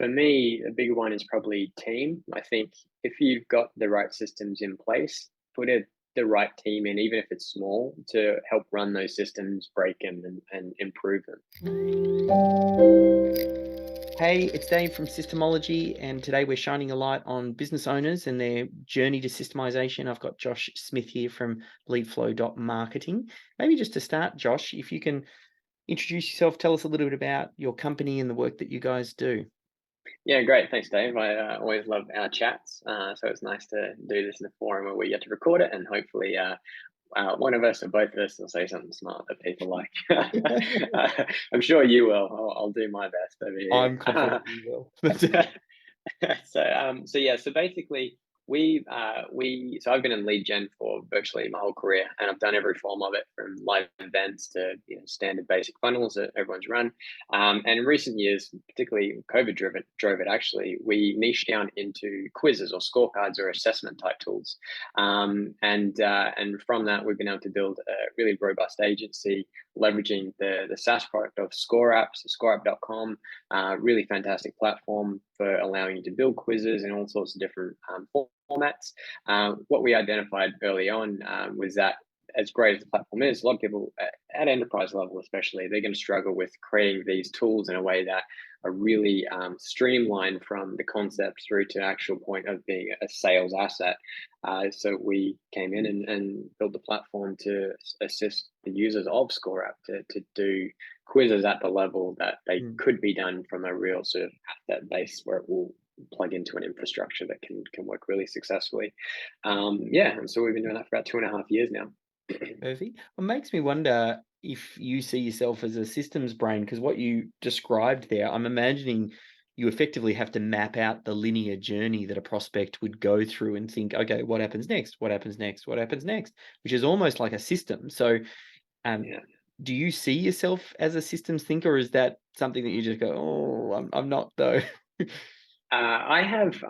For me, a big one is probably team. I think if you've got the right systems in place, the right team in, even if it's small, to help run those systems, break them, and improve them. Hey, it's Dave from SYSTEMology, and today we're shining a light on business owners and their journey to systemization. I've got Josh Smith here from LeadFlow Marketing. Maybe just to start, Josh, if you can introduce yourself, tell us a little bit about your company and the work that you guys do. Yeah, great. Thanks, Dave. I always love our chats. So it's nice to do this in a forum where we get to record it, and hopefully, one of us or both of us will say something smart that people like. I'm sure you will. I'll do my best over I'm here. confident you will. So yeah, so basically so I've been in lead gen for virtually my whole career, and I've done every form of it from live events to standard basic funnels that everyone's run. And in recent years, particularly COVID drove it actually, we niched down into quizzes or scorecards or assessment type tools. And from that we've been able to build a really robust agency leveraging the SaaS product of ScoreApp, so scoreapp.com. Really fantastic platform for allowing you to build quizzes in all sorts of different formats. What we identified early on was that, as great as the platform is, a lot of people at enterprise level especially, they're going to struggle with creating these tools in a way that are really streamlined from the concept through to actual point of being a sales asset. So we came in and built the platform to assist the users of ScoreApp to do quizzes at the level that they Mm. could be done from a real sort of asset base where it will plug into an infrastructure that can work really successfully. Yeah, and so we've been doing that for about 2.5 years now. Perfect. It makes me wonder if you see yourself as a systems brain, because what you described there, I'm imagining you effectively have to map out the linear journey that a prospect would go through and think, okay, what happens next? What happens next? What happens next? Which is almost like a system. So, um, Yeah. do you see yourself as a systems thinker, or is that something that you just go, oh, I'm not though? I have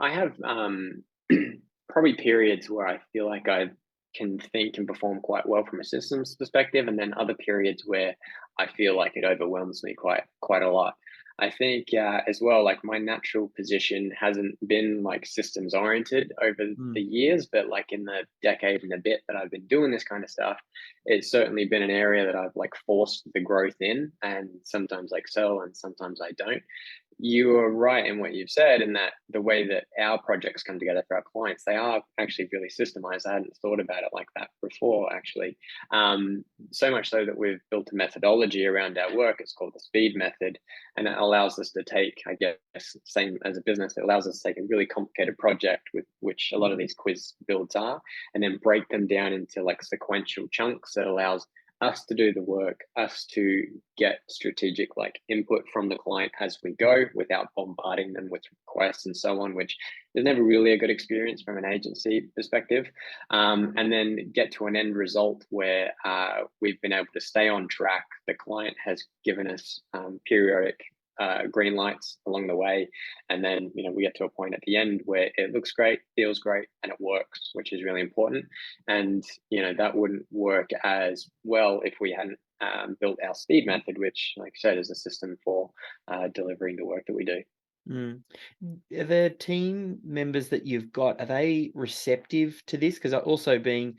probably periods where I feel like I can think and perform quite well from a systems perspective, and then other periods where I feel like it overwhelms me quite a lot. I think as well, like my natural position hasn't been like systems oriented over the Mm, years, but like in the decade and a bit that I've been doing this kind of stuff, it's certainly been an area that I've like forced the growth in, and sometimes I excel and sometimes I don't. You are right in what you've said, in that the way that our projects come together for our clients, they are actually really systemized. I hadn't thought about it like that before, actually. So much so that we've built a methodology around our work. It's called the speed method, and it allows us to take, I guess, same as a business, it allows us to take a really complicated project, with which a lot of these quiz builds are, and then break them down into like sequential chunks that allows us to do the work, us to get strategic like input from the client as we go without bombarding them with requests and so on, which is never really a good experience from an agency perspective. And then get to an end result where we've been able to stay on track. The client has given us periodic green lights along the way, and then we get to a point at the end where it looks great, feels great, and it works, which is really important. And that wouldn't work as well if we hadn't built our speed method, which, like I said, is a system for delivering the work that we do. mm. Are the team members that you've got, are they receptive to this? Because also being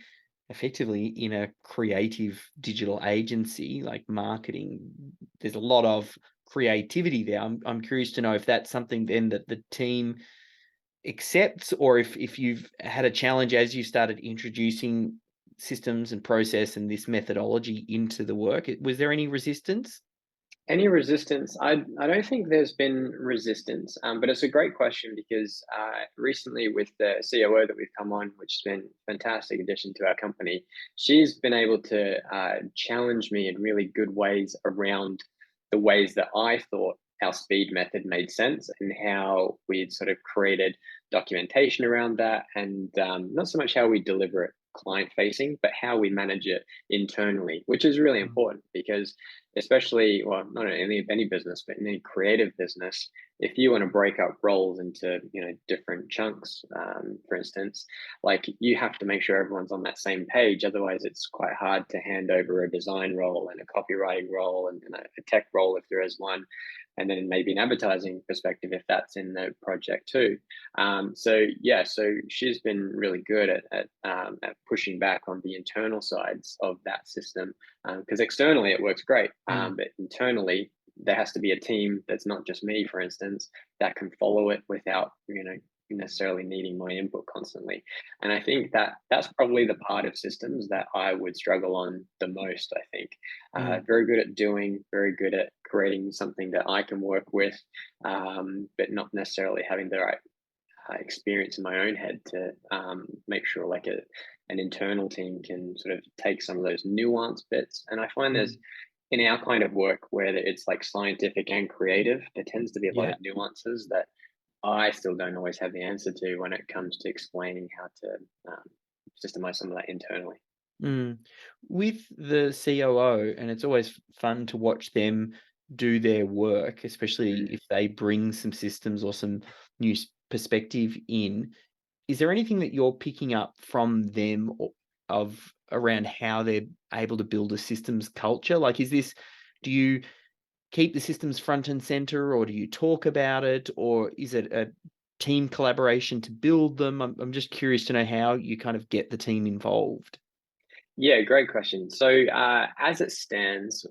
effectively in a creative digital agency like marketing, there's a lot of creativity there. I'm curious to know if that's something then that the team accepts, or if you've had a challenge as you started introducing systems and process and this methodology into the work. Was there any resistance? Any resistance? I don't think there's been resistance, but it's a great question because recently with the COO that we've come on, which has been a fantastic addition to our company, she's been able to challenge me in really good ways around the ways that I thought our speed method made sense, and how we'd sort of created documentation around that, and not so much how we deliver it client facing, but how we manage it internally, which is really Mm, important because, especially, well, not in any business, but in any creative business, if you want to break up roles into different chunks, for instance, like you have to make sure everyone's on that same page. Otherwise, it's quite hard to hand over a design role and a copywriting role and a tech role if there is one, and then maybe an advertising perspective if that's in the project too. So yeah, so she's been really good at pushing back on the internal sides of that system, because externally it works great, Mm, but internally there has to be a team that's not just me, for instance, that can follow it without necessarily needing my input constantly. And I think that that's probably the part of systems that I would struggle on the most. I think mm, very good at doing, very good at creating something that I can work with, but not necessarily having the right experience in my own head to make sure like an internal team can sort of take some of those nuanced bits. And I find there's mm. in our kind of work where it's like scientific and creative, there tends to be a lot Yeah. of nuances that I still don't always have the answer to when it comes to explaining how to systemize some of that internally. Mm. With the COO, and it's always fun to watch them do their work, especially Mm. if they bring some systems or some new perspective in. Is there anything that you're picking up from them of around how they're able to build a systems culture? Like, do you keep the systems front and center, or do you talk about it, or is it a team collaboration to build them? I'm just curious to know how you kind of get the team involved. Yeah, great question. So, as it stands,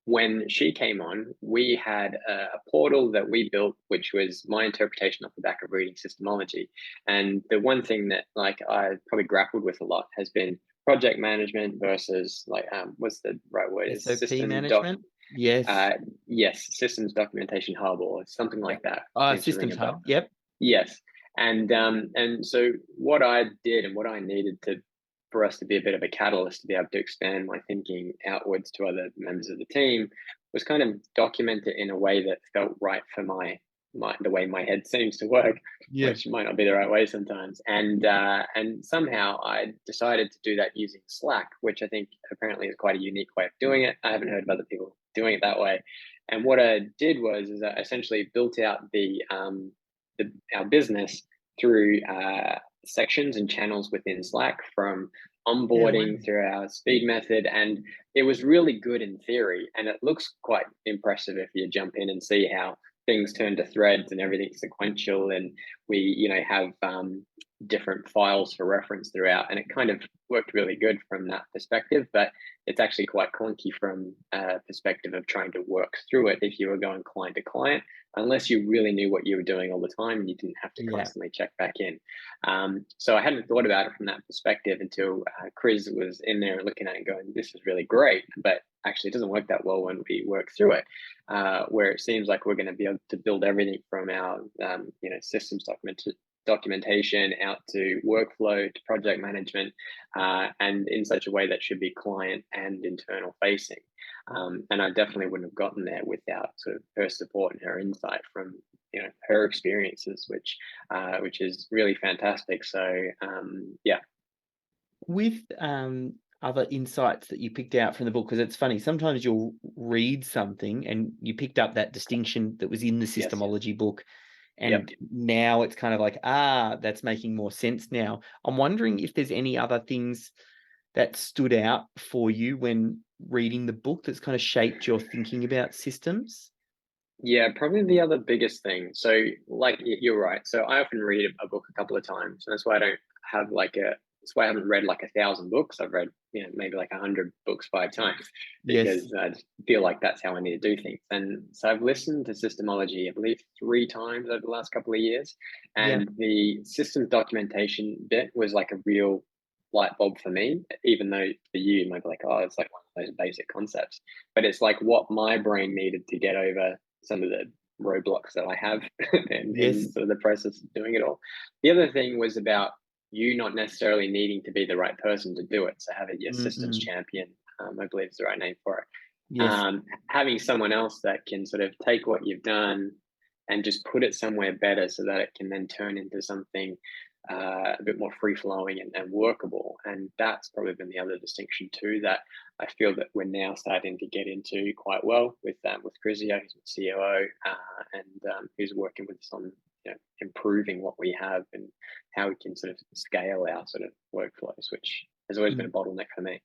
when she came on, we had a portal that we built, which was my interpretation off the back of reading Systemology. And the one thing that like I probably grappled with a lot has been project management versus like what's the right word? Is SOP system doc management? Yes. uh yes, systems documentation hub or something like Yep. that seems to ring Systems a bell. Hub. Yep. Yes. And so what I did and what I needed to for us to be a bit of a catalyst to be able to expand my thinking outwards to other members of the team was kind of document it in a way that felt right for my the way my head seems to work, Yeah. which might not be the right way sometimes. And somehow I decided to do that using Slack, which I think apparently is quite a unique way of doing it. I haven't heard of other people doing it that way. And what I did was is I essentially built out our business through sections and channels within Slack, from Yeah, wow. onboarding through our speed method. And it was really good in theory. And it looks quite impressive if you jump in and see how things turn to threads and everything's sequential. And we, have different files for reference throughout. And it kind of worked really good from that perspective. But it's actually quite clunky from a perspective of trying to work through it if you were going client to client, unless you really knew what you were doing all the time and you didn't have to Yeah. constantly check back in. So I hadn't thought about it from that perspective until Chris was in there and looking at it and going, this is really great, but actually it doesn't work that well when we work through it, where it seems like we're going to be able to build everything from our systems documentation out to workflow to project management, and in such a way that should be client and internal facing. And I definitely wouldn't have gotten there without sort of her support and her insight from her experiences, which is really fantastic. So yeah. With other insights that you picked out from the book, because it's funny, sometimes you'll read something and you picked up that distinction that was in the Yes. systemology book, Yep. and now it's kind of like, that's making more sense now. I'm wondering if there's any other things that stood out for you when reading the book that's kind of shaped your thinking about systems? Yeah, probably the other biggest thing. So, like, you're right. So, I often read a book a couple of times, and that's why I don't have like a. That's why I haven't read like 1,000 books. I've read, maybe like 100 books 5 times, Yes. because I just feel like that's how I need to do things. And so, I've listened to Systemology, I believe, 3 times over the last couple of years, Yeah. and the systems documentation bit was like a real light bulb for me. Even though for you might be like, oh, it's like one of those basic concepts, but it's like what my brain needed to get over some of the roadblocks that I have in Yes. sort of the process of doing it all. The other thing was about you not necessarily needing to be the right person to do it. So having your systems Mm-mm. champion, I believe is the right name for it. Yes. Having someone else that can sort of take what you've done and just put it somewhere better so that it can then turn into something a bit more free flowing and workable. And that's probably been the other distinction too, that I feel that we're now starting to get into quite well with Crizio, who's the COO, and who's working with us on improving what we have and how we can sort of scale our sort of workflows, which has always been a Mm. bottleneck for me.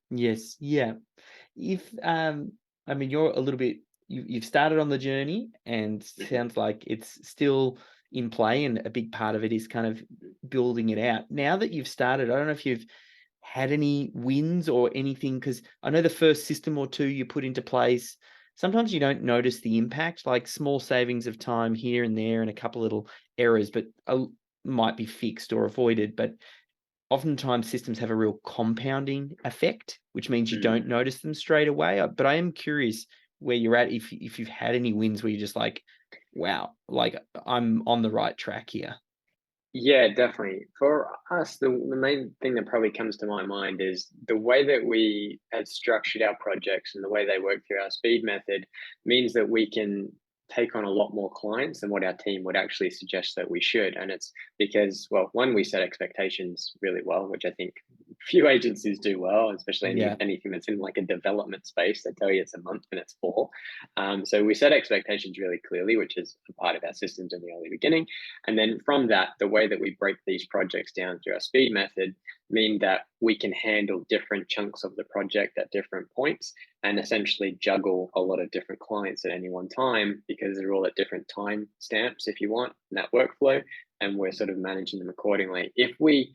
Yes. Yeah. If I mean, you're a little bit you've started on the journey, and Mhm. sounds like it's still in play, and a big part of it is kind of building it out. Now that you've started, I don't know if you've had any wins or anything, because I know the first system or two you put into place, sometimes you don't notice the impact, like small savings of time here and there and a couple little errors, but might be fixed or avoided. But oftentimes systems have a real compounding effect, which means you don't Mm. notice them straight away. But I am curious where you're at, if you've had any wins where you're just like, wow, like I'm on the right track here. Yeah, definitely. For us, the main thing that probably comes to my mind is the way that we had structured our projects and the way they work through our speed method means that we can take on a lot more clients than what our team would actually suggest that we should. And it's because, well, one, we set expectations really well, which I think few agencies do well, especially Yeah. anything that's in like a development space. They tell you it's a month and it's four. So we set expectations really clearly, which is a part of our systems in the early beginning. And then from that, the way that we break these projects down through our speed method mean that we can handle different chunks of the project at different points and essentially juggle a lot of different clients at any one time because they're all at different time stamps, if you want, in that workflow. And we're sort of managing them accordingly. If we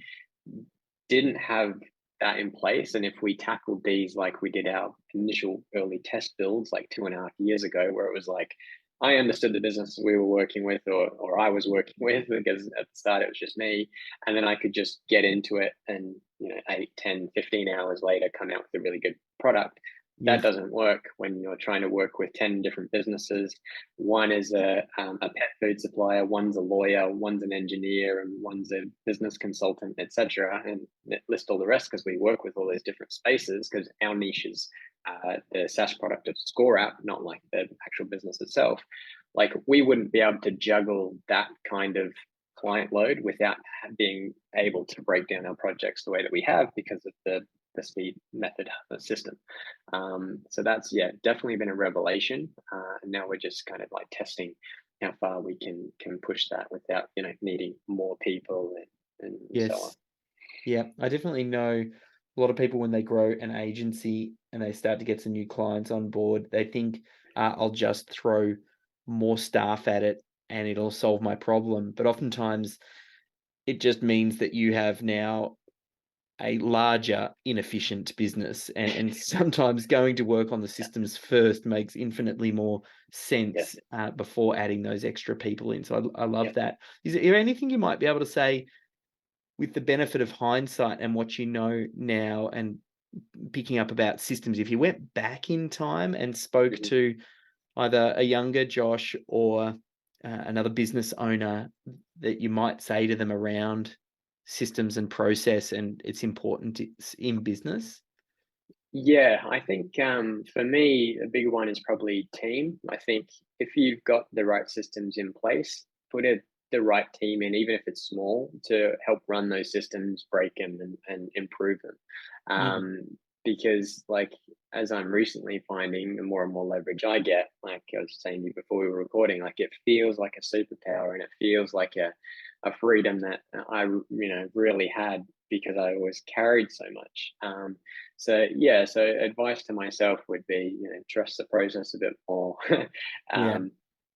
didn't have that in place, and if we tackled these like we did our initial early test builds like 2.5 years ago, where it was like I understood the business we were working with, or I was working with, because at the start it was just me, and then I could just get into it and 8, 10, 15 hours later come out with a really good product. That Yes. doesn't work when you're trying to work with 10 different businesses. One is a pet food supplier, one's a lawyer, one's an engineer, and one's a business consultant, etc. And list all the rest because we work with all these different spaces because our niche is the SaaS product of ScoreApp, not like the actual business itself. Like we wouldn't be able to juggle that kind of client load without being able to break down our projects the way that we have because of the speed method system. So that's, yeah, definitely been a revelation. And now we're just kind of like testing how far we can push that without needing more people and so on. Yes. Yeah. I definitely know a lot of people when they grow an agency and they start to get some new clients on board, they think, I'll just throw more staff at it and it'll solve my problem. But oftentimes it just means that you have now a larger inefficient business, and sometimes going to work on the Yeah, systems first makes infinitely more yeah, sense, before adding those extra people in. So I yeah. love that. Is there anything you might be able to say with the benefit of hindsight and what you know now, and picking up about systems, if you went back in time and spoke Mhm. to either a younger Josh or another business owner, that you might say to them around systems and process and its importance in business? Yeah, I think for me, a big one is probably team. I think if you've got the right systems in place, the right team in, even if it's small, to help run those systems, break them, and improve them. Mm. Because, like, as I'm recently finding, the more and more leverage I get, like I was saying to you before we were recording, like it feels like a superpower and it feels like a freedom that I, really had because I always carried so much. So yeah, so advice to myself would be, trust the process a bit more. Yeah. um,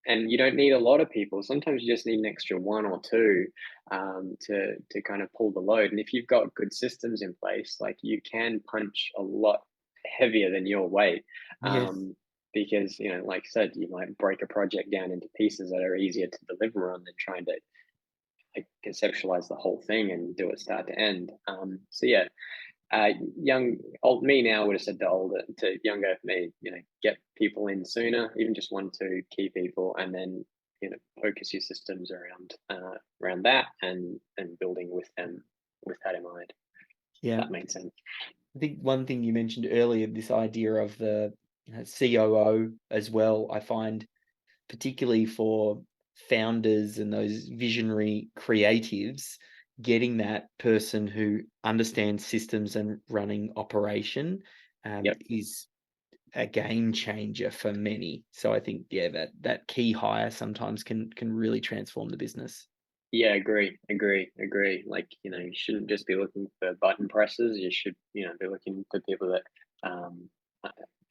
and you don't need a lot of people. Sometimes you just need an extra one or two to kind of pull the load. And if you've got good systems in place, like you can punch a lot heavier than your weight. Yes. Because like I said, you might break a project down into pieces that are easier to deliver on than trying to like conceptualize the whole thing and do it start to end. So yeah, old me now would have said to older to younger me, get people in sooner, even just 1, 2 key people, and then focus your systems around that and building with them with that in mind. If Yeah. that makes sense. I think one thing you mentioned earlier, this idea of the COO as well, I find particularly for founders and those visionary creatives, getting that person who understands systems and running operation, Yep. is a game changer for many. So I think, yeah, that key hire sometimes can really transform the business. Yeah, agree. Like, you shouldn't just be looking for button presses. You should, be looking for people that um,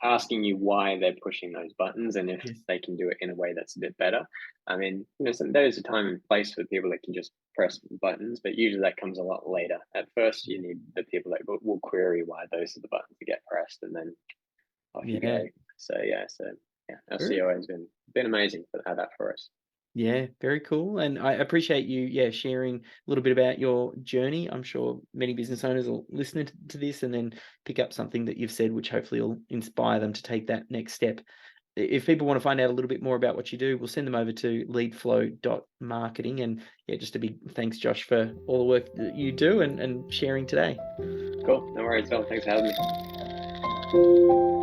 asking you why they're pushing those buttons and if Yes. they can do it in a way that's a bit better. I mean, there's a time and place for people that can just press buttons, but usually that comes a lot later. At first, you need the people that will query why those are the buttons that get pressed, and then off you Yeah. go. So our Very CEO has been amazing for that for us. Yeah, very cool. And I appreciate you, yeah, sharing a little bit about your journey. I'm sure many business owners will listen to this and then pick up something that you've said, which hopefully will inspire them to take that next step. If people want to find out a little bit more about what you do, we'll send them over to leadflow.marketing. And yeah, just a big thanks, Josh, for all the work that you do and sharing today. Cool. No worries, Phil. Thanks for having me.